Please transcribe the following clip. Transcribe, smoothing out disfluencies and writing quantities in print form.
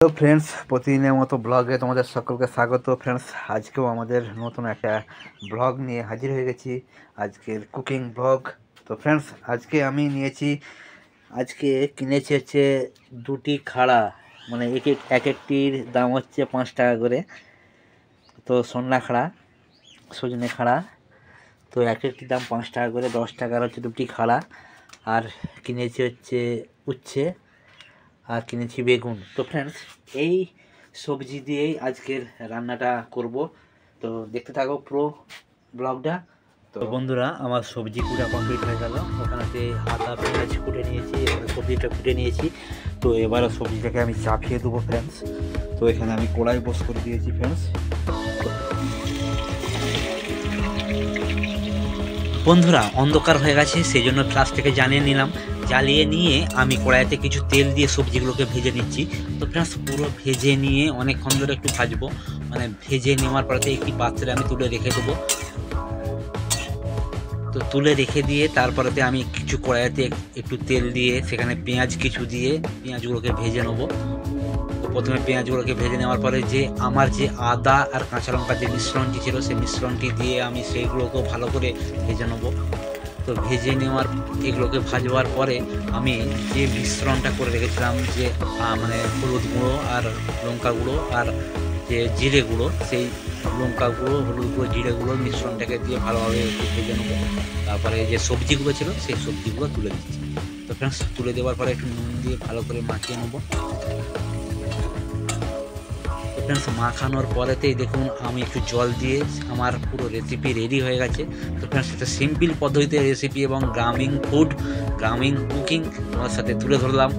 Hello friends, প্রতিদিনের মতো ব্লগে তোমাদের সকলকে স্বাগত। ফ্রেন্ডস, আজকেও আমাদের নতুন একটা ব্লগ নিয়ে হাজির হয়ে গেছি, আজকের কুকিং ব্লগ। তো ফ্রেন্ডস, আজকে আমি আজকে কিনেছি হচ্ছে দুটি খাড়া, মানে এক একটির দাম হচ্ছে 5 টাকা করে। তো সন্না খাড়া, সজনে খাড়া, তো এক একটির দাম 5 টাকা করে, 10 টাকার হচ্ছে দুটি খাড়া। আর কিনেছি হচ্ছে উচ্ছে, আর কিনেছি বেগুন। তো ফ্রেন্ডস, এই সবজি দিয়েই আজকের রান্নাটা করব। তো দেখতে থাকো পুরো ব্লগটা। তো বন্ধুরা, আমার সবজি কুটা কমপ্লিট হয়ে গেল। ওখানেতে আদা পেঁয়াজ কুটে নিয়েছি, এখানে সবজিটা কুটে নিয়েছি। তো এবারে সবজিটাকে আমি চাপিয়ে দেবো ফ্রেন্ডস। তো এখানে আমি কড়াই বস করে দিয়েছি ফ্রেন্ডস। বন্ধুরা, অন্ধকার হয়ে গেছে, সেই জন্য ফ্ল্যাশটাকে জ্বালিয়ে নিলাম। জ্বালিয়ে নিয়ে আমি কড়াইতে কিছু তেল দিয়ে সবজিগুলোকে ভেজে নিচ্ছি। তো ফ্রেন্ডস, পুরো ভেজে নিয়ে অনেকক্ষণ ধরে একটু ভাজবো, মানে ভেজে নেওয়ার পরে একটি পাত্রে আমি তুলে রেখে দেবো। তো তুলে রেখে দিয়ে তারপরেতে আমি কিছু কড়াইতে একটু তেল দিয়ে সেখানে পেঁয়াজ কিছু দিয়ে পেঁয়াজগুলোকে ভেজে নেবো। তো প্রথমে পেঁয়াজগুলোকে ভেজে নেওয়ার পরে যে আমার যে আদা আর কাঁচা লঙ্কার যে মিশ্রণটি ছিল, সেই মিশ্রণটি দিয়ে আমি সেইগুলোকেও ভালো করে ভেজে নেবো। তো ভেজে নেওয়ার এগুলোকে ভাজবার পরে আমি যে মিশ্রণটা করে রেখেছিলাম, যে মানে হলুদ গুঁড়ো আর লঙ্কা গুঁড়ো আর যে জিরে গুঁড়ো, সেই লঙ্কা গুঁড়ো, হলুদ গুঁড়ো, জিরে গুঁড়োর মিশ্রণটাকে দিয়ে ভালোভাবে একটু ভেজে নেবো। তারপরে যে সবজিগুলো ছিল সেই সবজিগুলো তুলে দিচ্ছি। তো ফ্রেন্ডস, তুলে দেওয়ার পরে একটু নুন দিয়ে ভালো করে মাখিয়ে নেবো। ফ্রেন্ডস, মাখানোর পরেতেই দেখুন আমি একটু জল দিয়ে আমার পুরো রেসিপি রেডি হয়ে গেছে। তো ফ্রেন্ডস, একটা সিম্পল পদ্ধতিতে রেসিপি এবং গ্রামীণ ফুড, গ্রামীণ কুকিং তোমার সাথে তুলে ধরলাম।